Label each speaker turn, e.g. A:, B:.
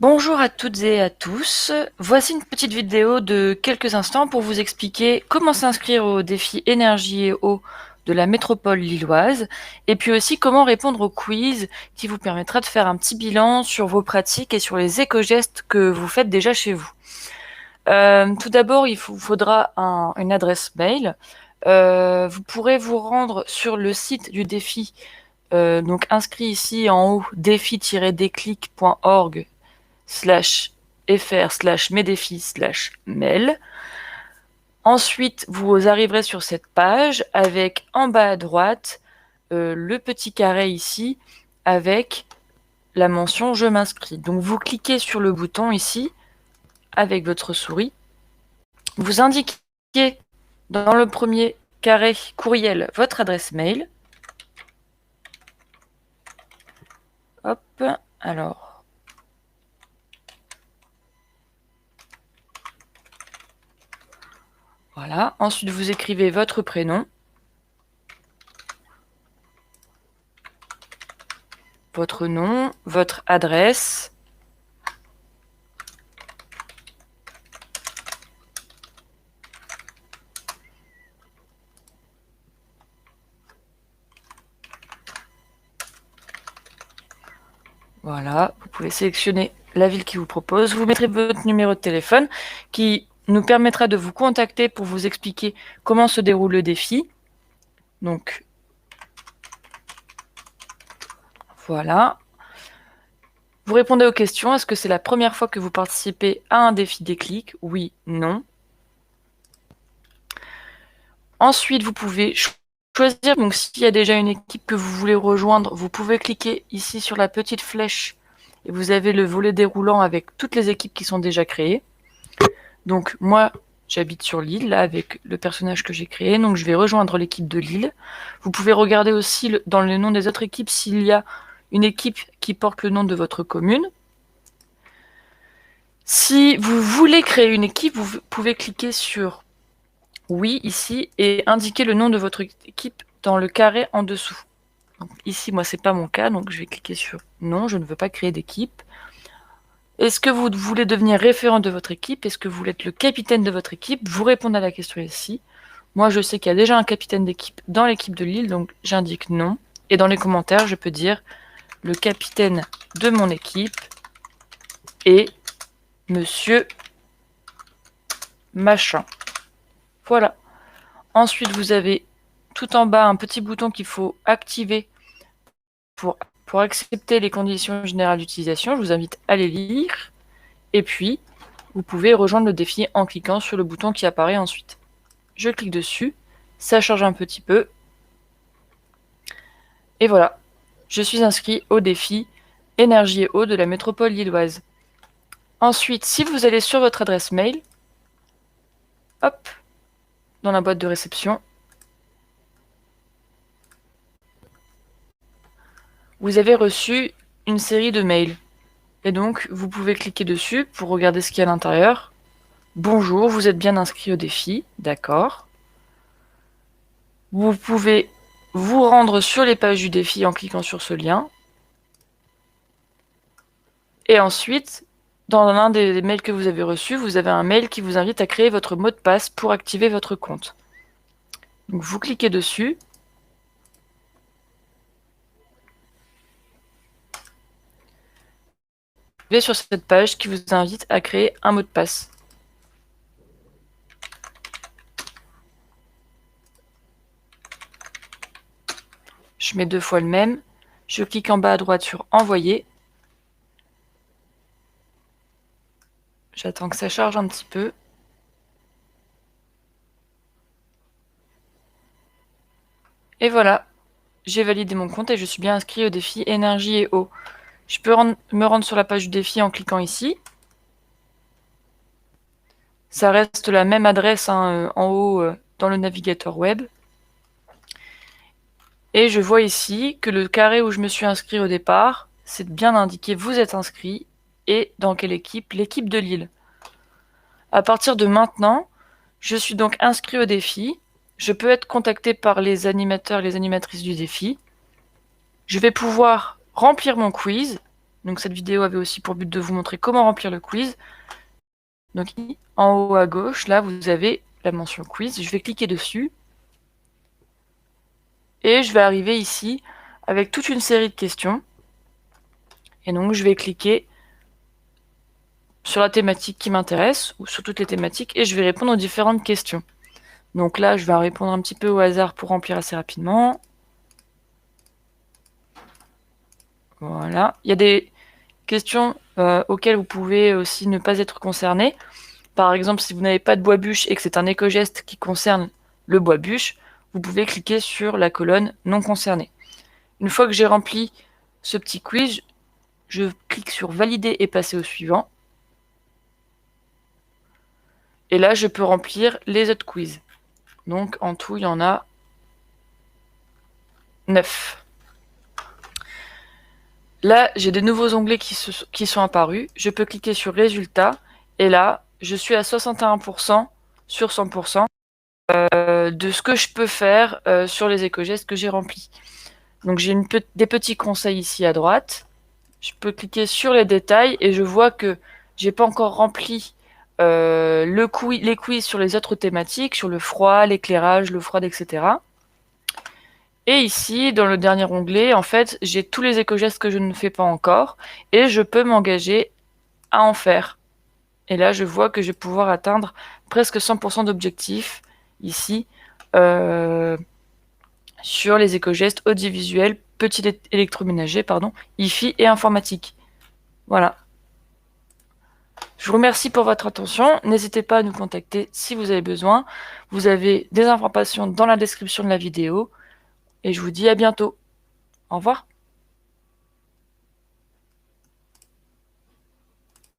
A: Bonjour à toutes et à tous. Voici une petite vidéo de quelques instants pour vous expliquer comment s'inscrire au défi énergie et eau de la métropole lilloise et puis aussi comment répondre au quiz qui vous permettra de faire un petit bilan sur vos pratiques et sur les éco-gestes que vous faites déjà chez vous. Tout d'abord, il vous faudra une adresse mail. Vous pourrez vous rendre sur le site du défi, donc inscrit ici en haut, défi-déclic.org/fr/mesdéfis/mail. Ensuite, vous arriverez sur cette page avec en bas à droite le petit carré ici avec la mention je m'inscris. Donc vous cliquez sur le bouton ici avec votre souris. Vous indiquez dans le premier carré courriel votre adresse mail. Hop, alors. Voilà. Ensuite, vous écrivez votre prénom, votre nom, votre adresse. Voilà, vous pouvez sélectionner la ville qui vous propose. Vous mettrez votre numéro de téléphone qui nous permettra de vous contacter pour vous expliquer comment se déroule le défi. Donc, voilà. Vous répondez aux questions. Est-ce que c'est la première fois que vous participez à un défi déclic? Oui, non. Ensuite, vous pouvez choisir, donc s'il y a déjà une équipe que vous voulez rejoindre, vous pouvez cliquer ici sur la petite flèche et vous avez le volet déroulant avec toutes les équipes qui sont déjà créées. Donc moi, j'habite sur l'île, là, avec le personnage que j'ai créé, donc je vais rejoindre l'équipe de l'île. Vous pouvez regarder aussi dans le nom des autres équipes s'il y a une équipe qui porte le nom de votre commune. Si vous voulez créer une équipe, vous pouvez cliquer sur oui ici et indiquer le nom de votre équipe dans le carré en dessous. Donc, ici, moi, c'est pas mon cas, donc je vais cliquer sur non, je ne veux pas créer d'équipe. Est-ce que vous voulez devenir référent de votre équipe? Est-ce que vous voulez être le capitaine de votre équipe? Vous répondez à la question ici. Moi, je sais qu'il y a déjà un capitaine d'équipe dans l'équipe de l'île, donc j'indique non. Et dans les commentaires, je peux dire le capitaine de mon équipe est Monsieur Machin. Voilà. Ensuite, vous avez tout en bas un petit bouton qu'il faut activer pour accepter les conditions générales d'utilisation. Je vous invite à les lire. Et puis, vous pouvez rejoindre le défi en cliquant sur le bouton qui apparaît ensuite. Je clique dessus, ça charge un petit peu. Et voilà, je suis inscrit au défi énergie et eau de la métropole lilloise. Ensuite, si vous allez sur votre adresse mail, hop, dans la boîte de réception, vous avez reçu une série de mails. Et donc, vous pouvez cliquer dessus pour regarder ce qu'il y a à l'intérieur. Bonjour, vous êtes bien inscrit au défi, d'accord. Vous pouvez vous rendre sur les pages du défi en cliquant sur ce lien. Et ensuite, dans l'un des mails que vous avez reçus, vous avez un mail qui vous invite à créer votre mot de passe pour activer votre compte. Donc vous cliquez dessus. Vous allez sur cette page qui vous invite à créer un mot de passe. Je mets 2 fois le même. Je clique en bas à droite sur envoyer. J'attends que ça charge un petit peu. Et voilà, j'ai validé mon compte et je suis bien inscrit au défi énergie et eau. Je peux me rendre sur la page du défi en cliquant ici. Ça reste la même adresse en haut dans le navigateur web. Et je vois ici que le carré où je me suis inscrit au départ, c'est bien indiqué vous êtes inscrit et dans quelle équipe? L'équipe de Lille. À partir de maintenant, je suis donc inscrit au défi. Je peux être contacté par les animateurs et les animatrices du défi. Je vais pouvoir remplir mon quiz Donc cette vidéo avait aussi pour but de vous montrer comment remplir le quiz. Donc en haut à gauche, là, vous avez la mention quiz. Je vais cliquer dessus. Et je vais arriver ici avec toute une série de questions. Et donc je vais cliquer sur la thématique qui m'intéresse, ou sur toutes les thématiques, et je vais répondre aux différentes questions. Donc là, je vais répondre un petit peu au hasard pour remplir assez rapidement. Voilà. Il y a des questions auxquelles vous pouvez aussi ne pas être concerné. Par exemple, si vous n'avez pas de bois bûche et que c'est un éco-geste qui concerne le bois bûche, vous pouvez cliquer sur la colonne non concernée. Une fois que j'ai rempli ce petit quiz, je clique sur valider et passer au suivant. Et là, je peux remplir les autres quiz. Donc en tout, il y en a 9. Là, j'ai des nouveaux onglets qui sont apparus. Je peux cliquer sur résultats. Et là, je suis à 61% sur 100% de ce que je peux faire sur les éco-gestes que j'ai remplis. Donc j'ai des petits conseils ici à droite. Je peux cliquer sur les détails et je vois que j'ai pas encore rempli les quiz sur les autres thématiques, sur le froid, l'éclairage, l'eau froide, etc. Et ici, dans le dernier onglet, en fait, j'ai tous les éco-gestes que je ne fais pas encore et je peux m'engager à en faire. Et là, je vois que je vais pouvoir atteindre presque 100% d'objectifs ici sur les éco-gestes audiovisuels, petits électroménagers, IFI et informatique. Voilà. Je vous remercie pour votre attention. N'hésitez pas à nous contacter si vous avez besoin. Vous avez des informations dans la description de la vidéo. Et je vous dis à bientôt. Au revoir.